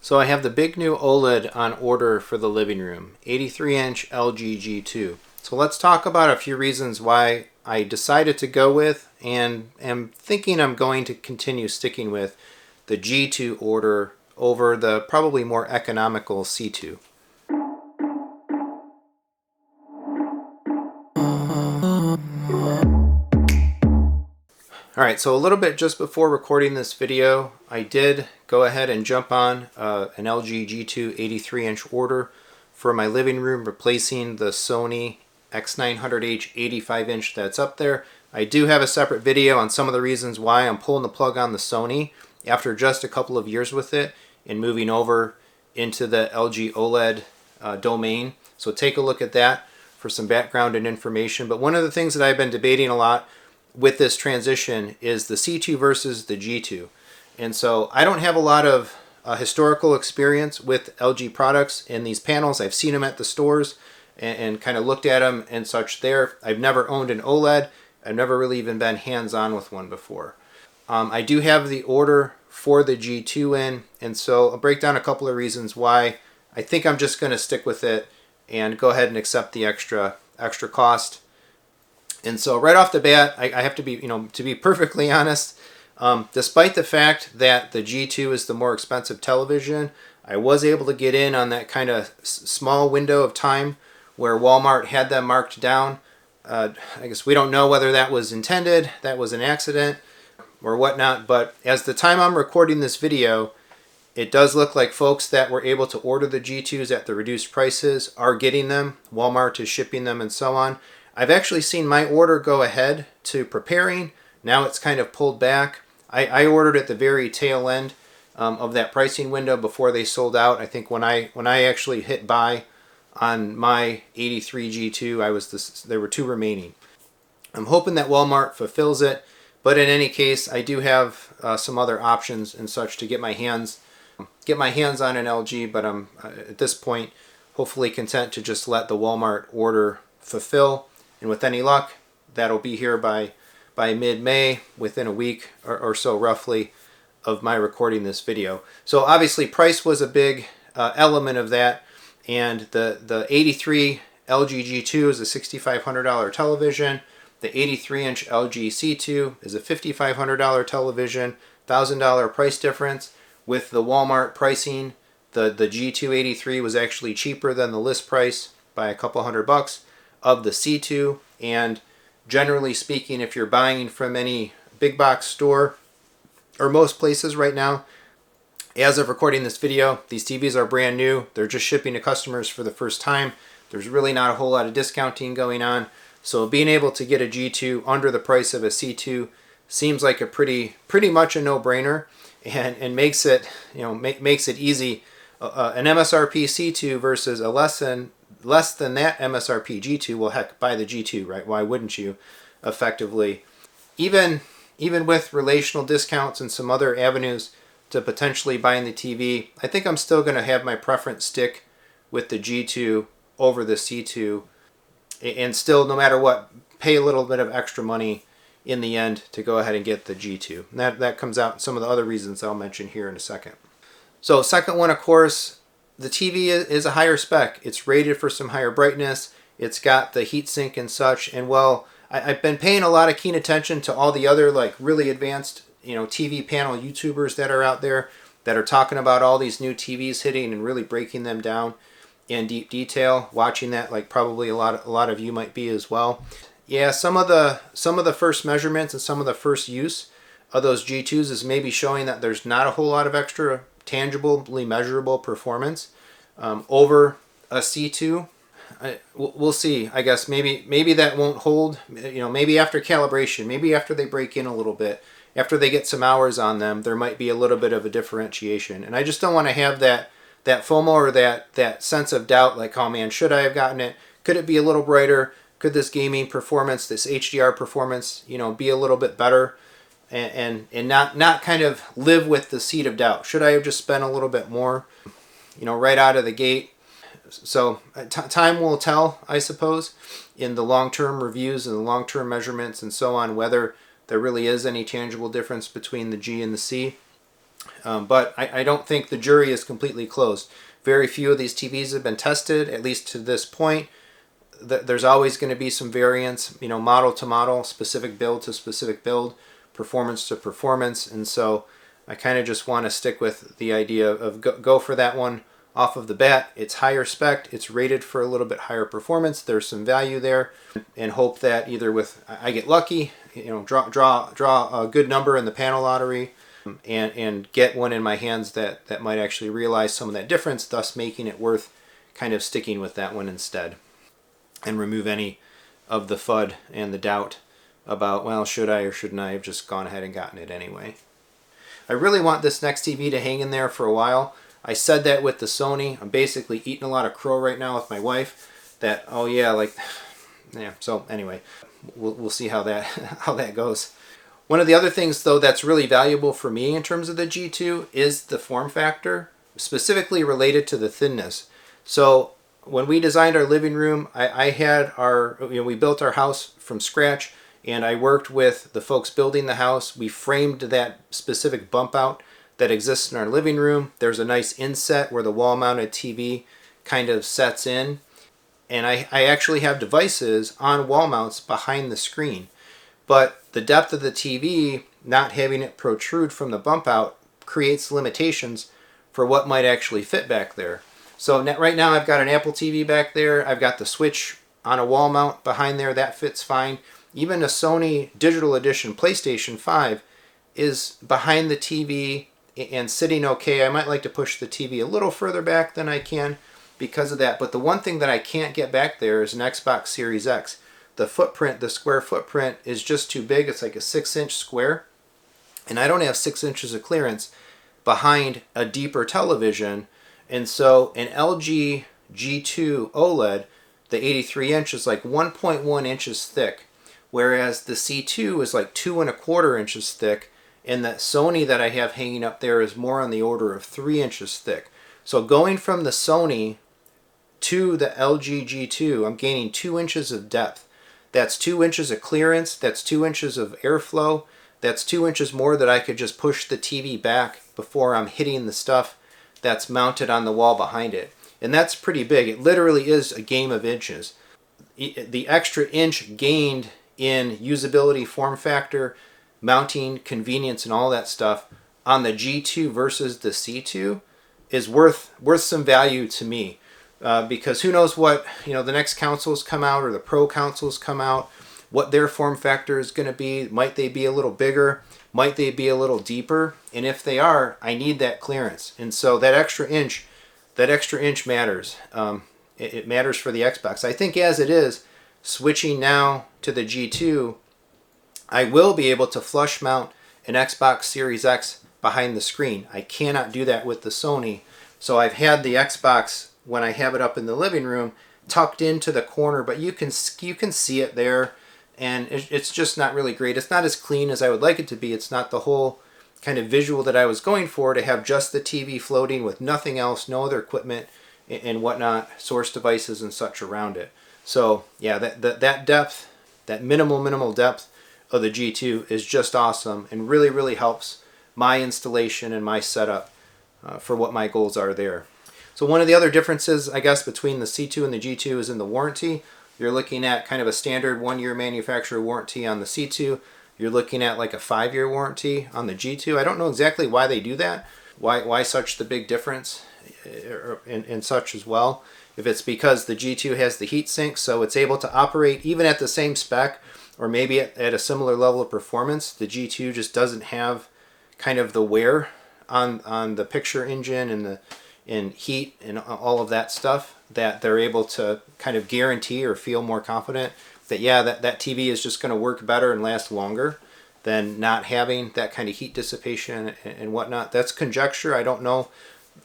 So I have the big new OLED on order for the living room, 83-inch LG G2. So let's talk about a few reasons why I decided to go with and am thinking I'm going to continue sticking with the G2 order over the probably more economical C2. Alright, so a little bit just before recording this video, I did go ahead and jump on an LG G2 83-inch order for my living room, replacing the Sony X900H 85-inch that's up there. I do have a separate video on some of the reasons why I'm pulling the plug on the Sony after just a couple of years with it and moving over into the LG OLED domain. So take a look at that for some background and information. But one of the things that I've been debating a lot with this transition is the C2 versus the G2. And so I don't have a lot of historical experience with LG products in these panels. I've seen them at the stores and kind of looked at them and such there. I've never owned an OLED. I've never really even been hands-on with one before. I do have the order for the G2 in, and so I'll break down a couple of reasons why I think I'm just going to stick with it and go ahead and accept the extra cost. And so right off the bat, I have to be, to be perfectly honest, despite the fact that the G2 is the more expensive television, I was able to get in on that kind of small window of time where Walmart had them marked down. I guess we don't know whether that was intended, that was an accident, or whatnot, but as the time I'm recording this video, it does look like folks that were able to order the G2s at the reduced prices are getting them. Walmart is shipping them and so on. I've actually seen my order go ahead to preparing. Now it's kind of pulled back. I ordered at the very tail end of that pricing window before they sold out. I think when I actually hit buy on my 83 G2, there were 2 remaining. I'm hoping that Walmart fulfills it, but in any case, I do have some other options and such to get my hands on an LG. But I'm at this point hopefully content to just let the Walmart order fulfill. And with any luck, that'll be here by mid-May, within a week or so roughly of my recording this video. So obviously price was a big element of that, and the 83 LG G2 is a $6,500 television. The 83-inch LG C2 is a $5,500 television, $1,000 price difference. With the Walmart pricing, the G2 83 was actually cheaper than the list price by a couple $100 of the C2. And generally speaking, if you're buying from any big box store or most places right now, as of recording this video, these TVs are brand new. They're just shipping to customers for the first time. There's really not a whole lot of discounting going on. So being able to get a G2 under the price of a C2 seems like a pretty much a no-brainer, and makes it makes it easy. An MSRP C2 versus a less than that MSRP G2, well, heck, buy the G2, right? Why wouldn't you? Effectively, even with relational discounts and some other avenues to potentially buying the TV, I think I'm still going to have my preference stick with the G2 over the C2, and still, no matter what, pay a little bit of extra money in the end to go ahead and get the G2. And that comes out in some of the other reasons I'll mention here in a second. So second one, of course, the TV is a higher spec. It's rated for some higher brightness. It's got the heatsink and such. And well, I've been paying a lot of keen attention to all the other really advanced TV panel YouTubers that are out there that are talking about all these new TVs hitting and really breaking them down in deep detail. Watching that, like probably a lot of you might be as well. Yeah, some of the first measurements and some of the first use of those G2s is maybe showing that there's not a whole lot of extra tangibly measurable performance over a C2. We'll see. I guess maybe that won't hold. Maybe after calibration, maybe after they break in a little bit, after they get some hours on them, there might be a little bit of a differentiation. And I just don't want to have that FOMO or that sense of doubt, like, oh man, should I have gotten it? Could it be a little brighter? Could this gaming performance, this HDR performance, be a little bit better? And not kind of live with the seed of doubt. Should I have just spent a little bit more, right out of the gate? So time will tell, I suppose, in the long-term reviews and the long-term measurements and so on, whether there really is any tangible difference between the G and the C. But I don't think the jury is completely closed. Very few of these TVs have been tested, at least to this point. There's always going to be some variance, you know, model to model, specific build to specific build, performance to performance. And so I kind of just want to stick with the idea of go for that one off of the bat. It's higher spec, it's rated for a little bit higher performance, there's some value there, and hope that either with I get lucky, you know, draw a good number in the panel lottery, and get one in my hands that might actually realize some of that difference, thus making it worth kind of sticking with that one instead, and remove any of the FUD and the doubt about, well, should I or shouldn't I have just gone ahead and gotten it anyway. I really want this next TV to hang in there for a while. I said that with the Sony. I'm basically eating a lot of crow right now with my wife that, oh yeah, like, yeah, so anyway, we'll see how that goes. One of the other things, though, that's really valuable for me in terms of the G2 is the form factor, specifically related to the thinness. So when we designed our living room, I had our, you know, we built our house from scratch, and I worked with the folks building the house. We framed that specific bump out that exists in our living room. There's a nice inset where the wall-mounted TV kind of sets in, and I actually have devices on wall mounts behind the screen. But the depth of the TV, not having it protrude from the bump out, creates limitations for what might actually fit back there. So right now I've got an Apple TV back there. I've got the Switch on a wall mount behind there. That fits fine. Even a Sony Digital Edition PlayStation 5 is behind the TV and sitting okay. I might like to push the TV a little further back than I can because of that. But the one thing that I can't get back there is an Xbox Series X. The footprint, the square footprint, is just too big. It's like a 6-inch square, and I don't have 6 inches of clearance behind a deeper television. And so an LG G2 OLED, the 83 inch, is like 1.1 inches thick, whereas the C2 is like 2.25 inches thick, and that Sony that I have hanging up there is more on the order of 3 inches thick. So going from the Sony to the LG G2, I'm gaining 2 inches of depth. That's 2 inches of clearance, that's 2 inches of airflow, that's 2 inches more that I could just push the TV back before I'm hitting the stuff that's mounted on the wall behind it. And that's pretty big. It literally is a game of inches. The extra inch gained in usability, form factor, mounting, convenience, and all that stuff on the G2 versus the C2 is worth some value to me. Because who knows what, you know, the next consoles come out or the Pro consoles come out, what their form factor is going to be. Might they be a little bigger? Might they be a little deeper? And if they are, I need that clearance. And so that extra inch matters. It matters for the Xbox. I think as it is, switching now to the G2, I will be able to flush mount an Xbox Series X behind the screen. I cannot do that with the Sony. So I've had the Xbox, when I have it up in the living room, tucked into the corner, but you can see it there, and it's just not really great. It's not as clean as I would like it to be. It's not the whole kind of visual that I was going for, to have just the TV floating with nothing else, no other equipment and whatnot, source devices and such around it. So yeah, that depth, that minimal depth of the G2 is just awesome, and really helps my installation and my setup for what my goals are there. So one of the other differences, I guess, between the C2 and the G2 is in the warranty. You're looking at kind of a standard 1-year manufacturer warranty on the C2. You're looking at like a 5-year warranty on the G2. I don't know exactly why they do that. Why such the big difference in such as well. If it's because the G2 has the heat sink, so it's able to operate even at the same spec, or maybe at a similar level of performance. The G2 just doesn't have kind of the wear on the picture engine and heat and all of that stuff, that they're able to kind of guarantee or feel more confident that, yeah, that TV is just going to work better and last longer than not having that kind of heat dissipation and whatnot. That's conjecture. I don't know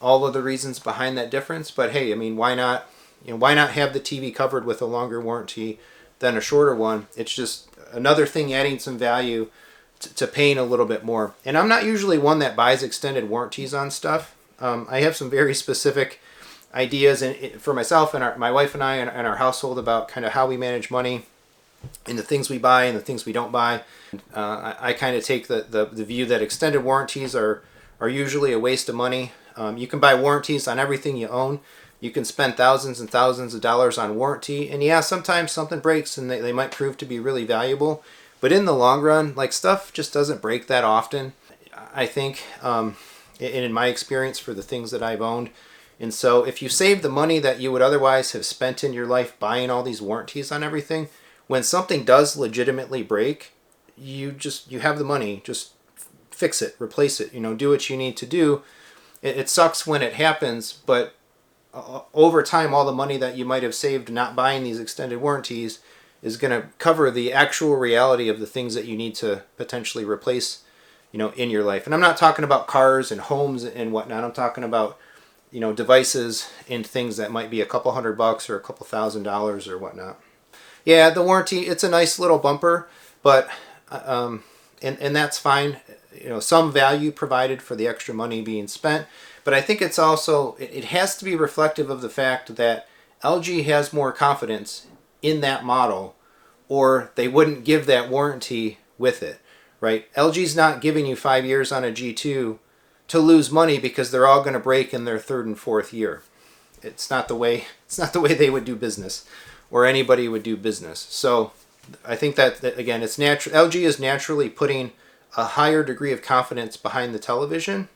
all of the reasons behind that difference, but hey, I mean, why not? You know, why not have the TV covered with a longer warranty than a shorter one? It's just another thing adding some value to paying a little bit more. And I'm not usually one that buys extended warranties on stuff. I have some very specific ideas for myself and my wife and I and our household about kind of how we manage money and the things we buy and the things we don't buy. I kind of take the view that extended warranties are are usually a waste of money. You can buy warranties on everything you own. You can spend thousands and thousands of dollars on warranty, and yeah, sometimes something breaks and they might prove to be really valuable. But in the long run, like, stuff just doesn't break that often, I think, in my experience for the things that I've owned. And so if you save the money that you would otherwise have spent in your life buying all these warranties on everything, when something does legitimately break, you have the money, just fix it, replace it, do what you need to do. It sucks when it happens, but over time, all the money that you might have saved not buying these extended warranties is going to cover the actual reality of the things that you need to potentially replace, in your life. And I'm not talking about cars and homes and whatnot. I'm talking about, devices and things that might be a couple $100 or a couple $1,000 or whatnot. Yeah, the warranty, it's a nice little bumper, but and that's fine. Some value provided for the extra money being spent. But I think it's also, it has to be reflective of the fact that LG has more confidence in that model, or they wouldn't give that warranty with it, right? LG's not giving you 5 years on a G2 to lose money because they're all going to break in their third and fourth year. It's not the way they would do business, or anybody would do business. So I think that again, it's natural. LG is naturally putting a higher degree of confidence behind the television.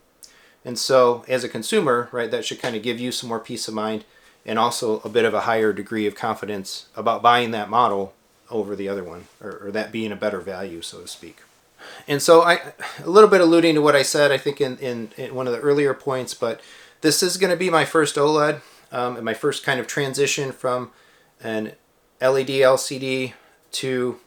And so as a consumer, right, that should kind of give you some more peace of mind, and also a bit of a higher degree of confidence about buying that model over the other one, or that being a better value, so to speak. And so a little bit alluding to what I said, I think in one of the earlier points, but this is going to be my first OLED, and my first kind of transition from an LED LCD to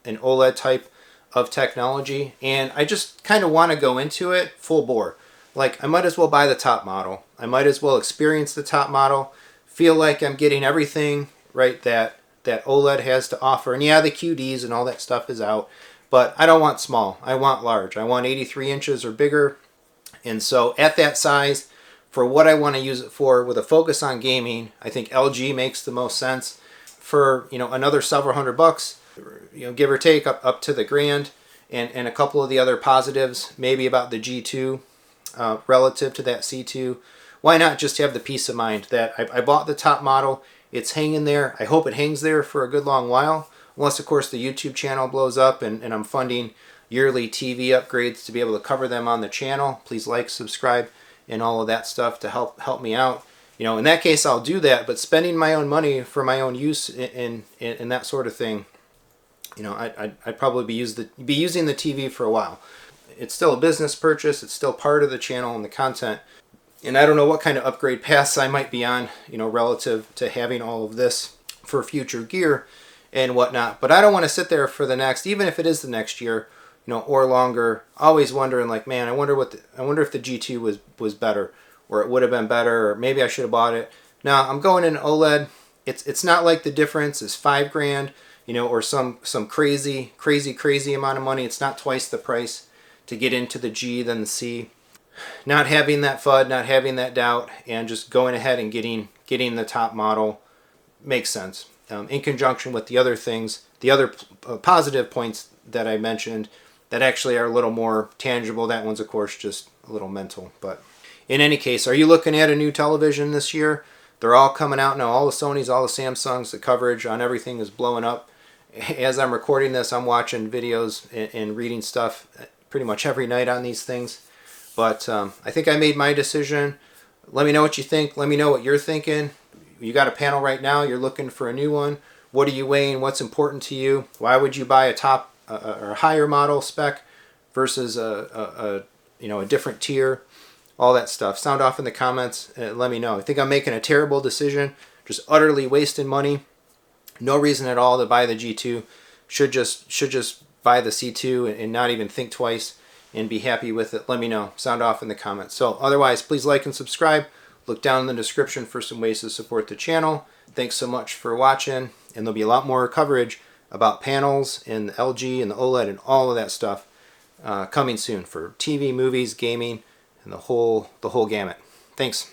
an OLED type of technology. And I just kind of want to go into it full bore. Like, I might as well buy the top model. I might as well experience the top model, feel like I'm getting everything, right, that OLED has to offer. And yeah, the QDs and all that stuff is out, but I don't want small. I want large. I want 83 inches or bigger. And so at that size, for what I want to use it for, with a focus on gaming, I think LG makes the most sense. For, another several $100, give or take up to the grand, and a couple of the other positives, maybe about the G2, relative to that C2, why not just have the peace of mind that I bought the top model, it's hanging there. I hope it hangs there for a good long while, unless of course the YouTube channel blows up and I'm funding yearly TV upgrades to be able to cover them on the channel. Please like, subscribe, and all of that stuff to help me out. In that case, I'll do that, but spending my own money for my own use in that sort of thing, I'd probably be using the TV for a while. It's still a business purchase. It's still part of the channel and the content. And I don't know what kind of upgrade paths I might be on, relative to having all of this for future gear and whatnot. But I don't want to sit there for the next, even if it is the next year, or longer, always wondering, like, man, I wonder if the G2 was better, or it would have been better, or maybe I should have bought it. Now I'm going in OLED. It's not like the difference is $5,000, or some crazy amount of money. It's not twice the price to get into the G than the C. Not having that FUD, not having that doubt, and just going ahead and getting the top model makes sense. In conjunction with the other things, the other positive points that I mentioned that actually are a little more tangible. That one's of course just a little mental. But in any case, are you looking at a new television this year? They're all coming out now. All the Sonys, all the Samsungs, the coverage on everything is blowing up. As I'm recording this, I'm watching videos and reading stuff pretty much every night on these things. But I think I made my decision. Let me know what you think. Let me know what you're thinking. You got a panel right now. You're looking for a new one. What are you weighing? What's important to you? Why would you buy a top or a higher model spec versus a different tier? All that stuff. Sound off in the comments. Let me know. I think I'm making a terrible decision. Just utterly wasting money. No reason at all to buy the G2. Should just buy the C2 and not even think twice and be happy with it. Let me know. Sound off in the comments. So otherwise, please like and subscribe. Look down in the description for some ways to support the channel. Thanks so much for watching. And there'll be a lot more coverage about panels and the LG and the OLED and all of that stuff coming soon for TV, movies, gaming, and the whole gamut. Thanks.